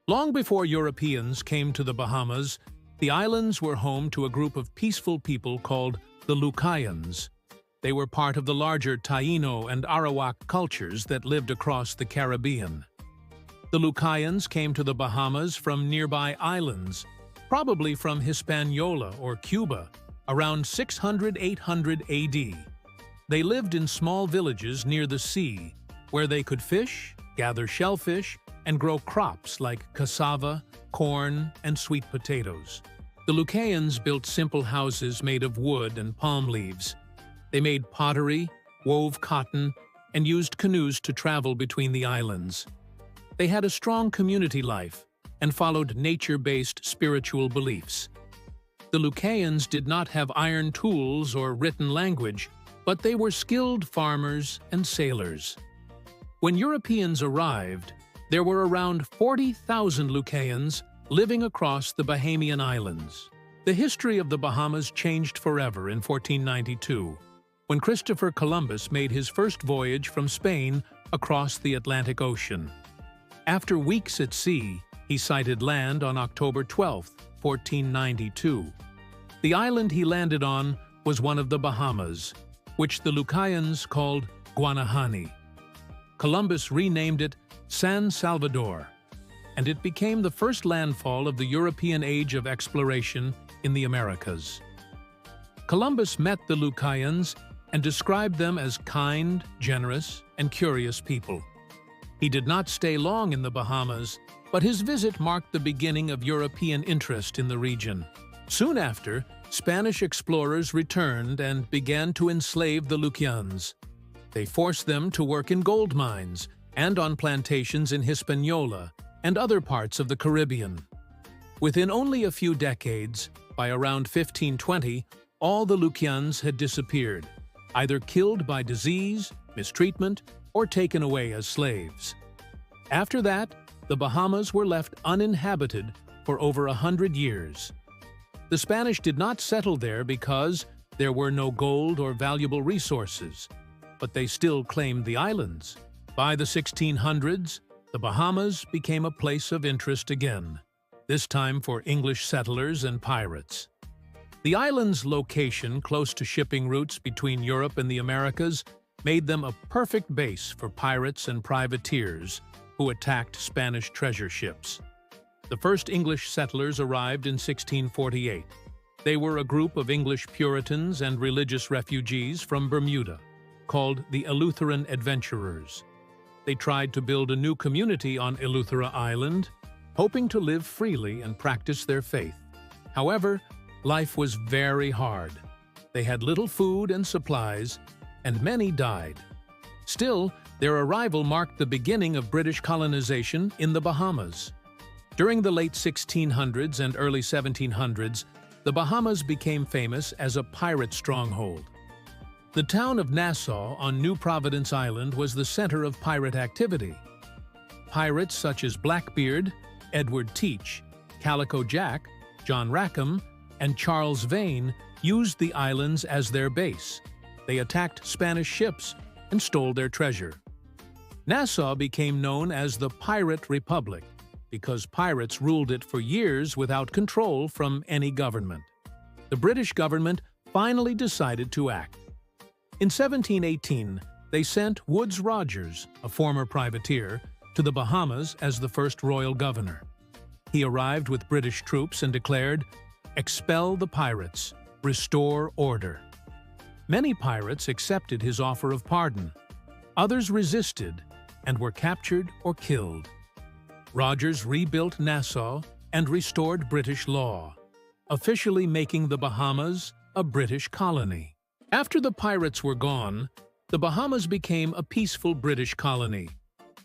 Long before Europeans came to the Bahamas, the islands were home to a group of peaceful people called the Lucayans. They were part of the larger Taino and Arawak cultures that lived across the Caribbean. The Lucayans came to the Bahamas from nearby islands, probably from Hispaniola or Cuba, around 600–800 AD. They lived in small villages near the sea, where they could fish, gather shellfish, and grow crops like cassava, corn, and sweet potatoes. The Lucayans built simple houses made of wood and palm leaves. They made pottery, wove cotton, and used canoes to travel between the islands. They had a strong community life and followed nature-based spiritual beliefs. The Lucayans did not have iron tools or written language, but they were skilled farmers and sailors. When Europeans arrived, there were around 40,000 Lucayans living across the Bahamian Islands. The history of the Bahamas changed forever in 1492, when Christopher Columbus made his first voyage from Spain across the Atlantic Ocean. After weeks at sea, he sighted land on October 12, 1492. The island he landed on was one of the Bahamas, which the Lucayans called Guanahani. Columbus renamed it San Salvador, and it became the first landfall of the European age of exploration in the Americas. Columbus met the Lucayans and described them as kind, generous, and curious people. He did not stay long in the Bahamas, but his visit marked the beginning of European interest in the region. Soon after, Spanish explorers returned and began to enslave the Lucayans. They forced them to work in gold mines and on plantations in Hispaniola and other parts of the Caribbean. Within only a few decades, by around 1520, all the Lucayans had disappeared, either killed by disease, mistreatment, or taken away as slaves. After that, the Bahamas were left uninhabited for over 100 years. The Spanish did not settle there because there were no gold or valuable resources, but they still claimed the islands. By the 1600s, the Bahamas became a place of interest again, this time for English settlers and pirates. The island's location close to shipping routes between Europe and the Americas made them a perfect base for pirates and privateers who attacked Spanish treasure ships. The first English settlers arrived in 1648. They were a group of English Puritans and religious refugees from Bermuda, called the Eleutheran Adventurers. They tried to build a new community on Eleuthera Island, hoping to live freely and practice their faith. However, life was very hard. They had little food and supplies, and many died. Still, their arrival marked the beginning of British colonization in the Bahamas. During the late 1600s and early 1700s, the Bahamas became famous as a pirate stronghold. The town of Nassau on New Providence Island was the center of pirate activity. Pirates such as Blackbeard, Edward Teach, Calico Jack, John Rackham, and Charles Vane used the islands as their base. They attacked Spanish ships and stole their treasure. Nassau became known as the Pirate Republic because pirates ruled it for years without control from any government. The British government finally decided to act. In 1718, they sent Woodes Rogers, a former privateer, to the Bahamas as the first royal governor. He arrived with British troops and declared, "Expel the pirates, restore order." Many pirates accepted his offer of pardon. Others resisted and were captured or killed. Rogers rebuilt Nassau and restored British law, officially making the Bahamas a British colony. After the pirates were gone, the Bahamas became a peaceful British colony,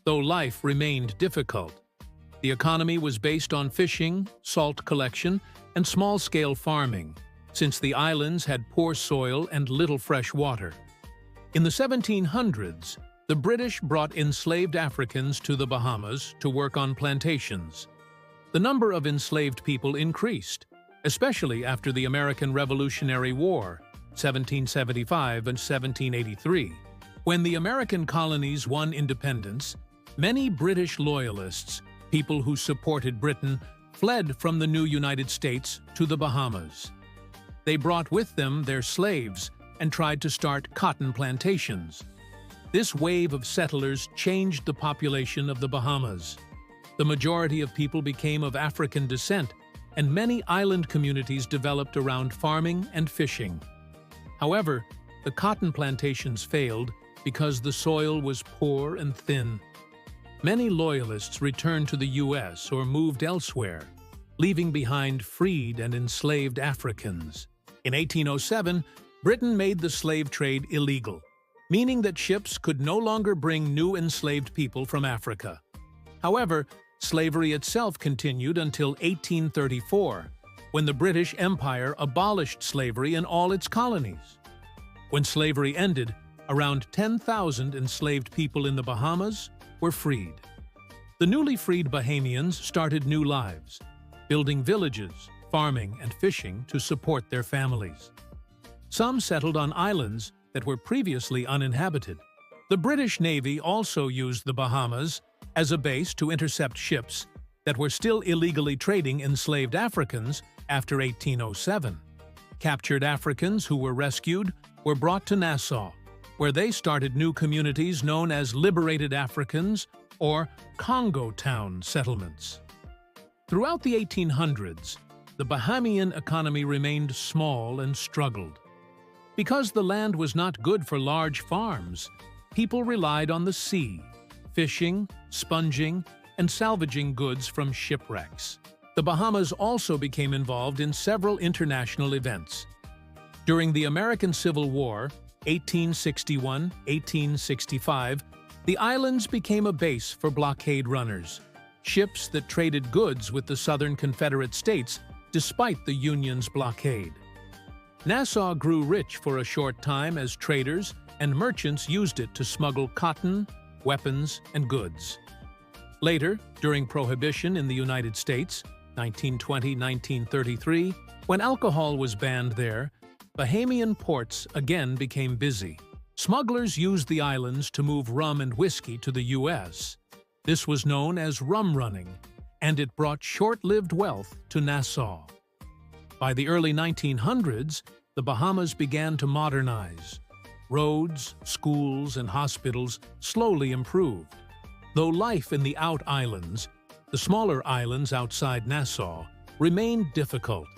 though life remained difficult. The economy was based on fishing, salt collection, and small-scale farming, since the islands had poor soil and little fresh water. In the 1700s, the British brought enslaved Africans to the Bahamas to work on plantations. The number of enslaved people increased, especially after the American Revolutionary War, 1775 and 1783. When the American colonies won independence, many British loyalists People who supported Britain fled from the new United States to the Bahamas. They brought with them their slaves and tried to start cotton plantations. This wave of settlers changed the population of the Bahamas. The majority of people became of African descent, and many island communities developed around farming and fishing. However, the cotton plantations failed because the soil was poor and thin. Many loyalists returned to the U.S. or moved elsewhere, leaving behind freed and enslaved Africans. In 1807, Britain made the slave trade illegal, meaning that ships could no longer bring new enslaved people from Africa. However, slavery itself continued until 1834, when the British Empire abolished slavery in all its colonies. When slavery ended, around 10,000 enslaved people in the Bahamas were freed. The newly freed Bahamians started new lives, building villages, farming, and fishing to support their families. Some settled on islands that were previously uninhabited. The British Navy also used the Bahamas as a base to intercept ships that were still illegally trading enslaved Africans after 1807. Captured Africans who were rescued were brought to Nassau, where they started new communities known as liberated Africans or Congo Town settlements. Throughout the 1800s, the Bahamian economy remained small and struggled. Because the land was not good for large farms, people relied on the sea, fishing, sponging, and salvaging goods from shipwrecks. The Bahamas also became involved in several international events. During the American Civil War, 1861-1865, the islands became a base for blockade runners, ships that traded goods with the Southern Confederate States despite the Union's blockade. Nassau grew rich for a short time as traders and merchants used it to smuggle cotton, weapons, and goods. Later, during Prohibition in the United States, 1920-1933, when alcohol was banned there, Bahamian ports again became busy. Smugglers used the islands to move rum and whiskey to the U.S. This was known as rum running, and it brought short-lived wealth to Nassau. By the early 1900s, the Bahamas began to modernize. Roads, schools, and hospitals slowly improved. Though life in the out islands, the smaller islands outside Nassau, remained difficult.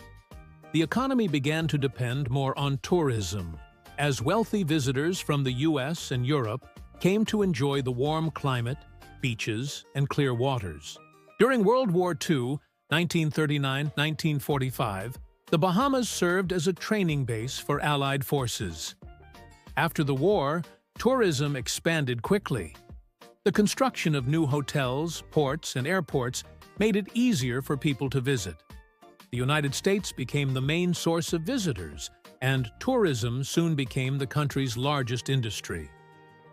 The economy began to depend more on tourism, as wealthy visitors from the U.S. and Europe came to enjoy the warm climate, beaches, and clear waters. During World War II, 1939-1945, the Bahamas served as a training base for Allied forces. After the war, tourism expanded quickly. The construction of new hotels, ports, and airports made it easier for people to visit. The United States became the main source of visitors, and tourism soon became the country's largest industry.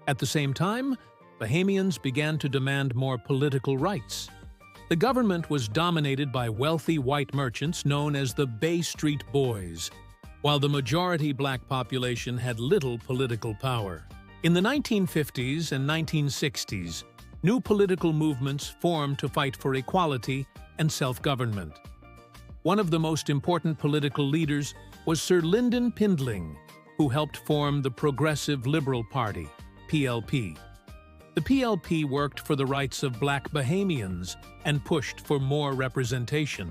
At the same time, Bahamians began to demand more political rights. The government was dominated by wealthy white merchants known as the Bay Street Boys, while the majority black population had little political power. In the 1950s and 1960s, new political movements formed to fight for equality and self-government. One of the most important political leaders was Sir Lynden Pindling, who helped form the Progressive Liberal Party, PLP. The PLP worked for the rights of black Bahamians and pushed for more representation.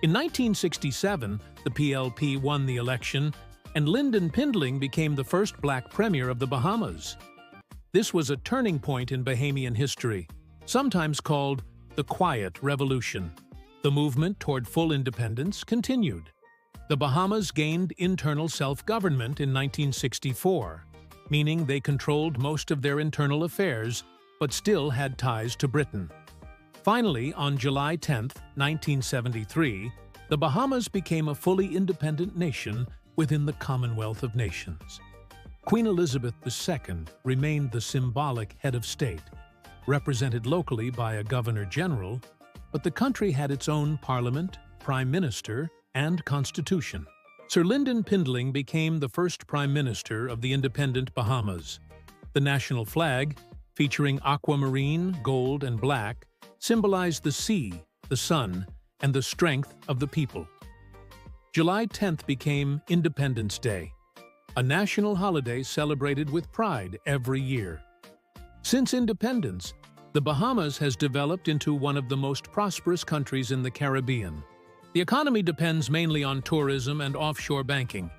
In 1967, the PLP won the election, and Lynden Pindling became the first black premier of the Bahamas. This was a turning point in Bahamian history, sometimes called the Quiet Revolution. The movement toward full independence continued. The Bahamas gained internal self-government in 1964, meaning they controlled most of their internal affairs but still had ties to Britain. Finally, on July 10, 1973, the Bahamas became a fully independent nation within the Commonwealth of Nations. Queen Elizabeth II remained the symbolic head of state, represented locally by a governor-general, but the country had its own parliament, prime minister, and constitution. Sir Lynden Pindling became the first prime minister of the independent Bahamas. The national flag, featuring aquamarine, gold, and black, symbolize the sea, the sun, and the strength of the people. July 10th became Independence Day, a national holiday celebrated with pride every year. Since independence, the Bahamas has developed into one of the most prosperous countries in the Caribbean. The economy depends mainly on tourism and offshore banking,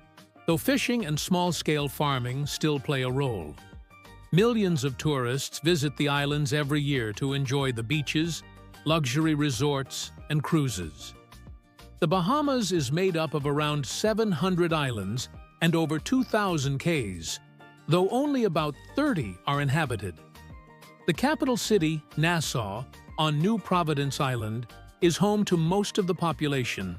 though fishing and small-scale farming still play a role. Millions of tourists visit the islands every year to enjoy the beaches, luxury resorts, and cruises. The Bahamas is made up of around 700 islands and over 2,000 cays, though only about 30 are inhabited. The capital city, Nassau, on New Providence Island, is home to most of the population.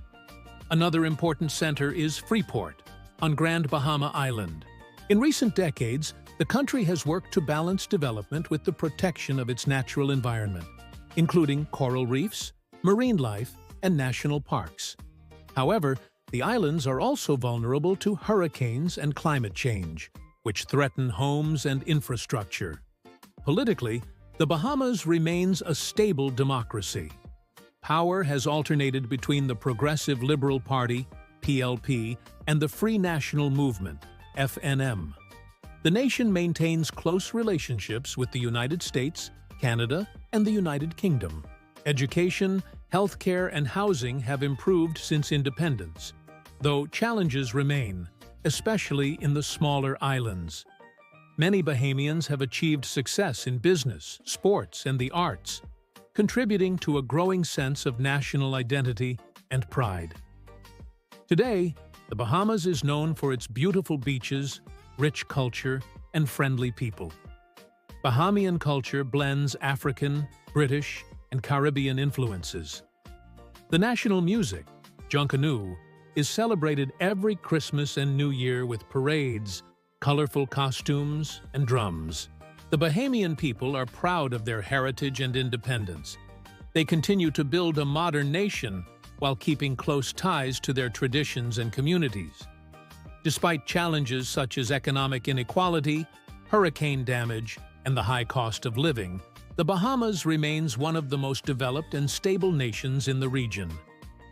Another important center is Freeport, on Grand Bahama Island. In recent decades, the country has worked to balance development with the protection of its natural environment, including coral reefs, marine life, and national parks. However, the islands are also vulnerable to hurricanes and climate change, which threaten homes and infrastructure. Politically, the Bahamas remains a stable democracy. Power has alternated between the Progressive Liberal Party, PLP, and the Free National Movement, FNM. The nation maintains close relationships with the United States, Canada, and the United Kingdom. Education, healthcare, and housing have improved since independence, though challenges remain, especially in the smaller islands. Many Bahamians have achieved success in business, sports, and the arts, contributing to a growing sense of national identity and pride. Today, the Bahamas is known for its beautiful beaches, rich culture, and friendly people. Bahamian culture blends African, British, and Caribbean influences. The national music, Junkanoo, is celebrated every Christmas and New Year with parades, colorful costumes, and drums. The Bahamian people are proud of their heritage and independence. They continue to build a modern nation while keeping close ties to their traditions and communities. Despite challenges such as economic inequality, hurricane damage, and the high cost of living, the Bahamas remains one of the most developed and stable nations in the region.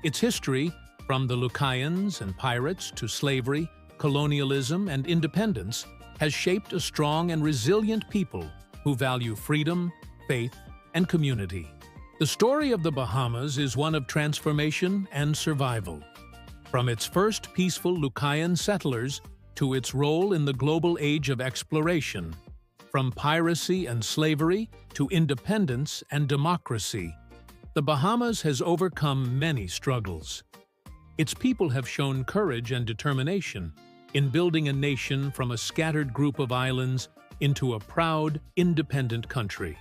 Its history, from the Lucayans and pirates to slavery, colonialism, and independence, has shaped a strong and resilient people who value freedom, faith, and community. The story of the Bahamas is one of transformation and survival. From its first peaceful Lucayan settlers to its role in the global age of exploration, from piracy and slavery to independence and democracy, the Bahamas has overcome many struggles. Its people have shown courage and determination in building a nation from a scattered group of islands into a proud, independent country.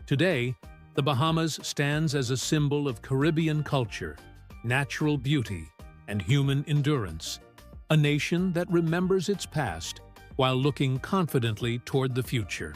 Today, the Bahamas stands as a symbol of Caribbean culture, natural beauty, and human endurance, a nation that remembers its past while looking confidently toward the future.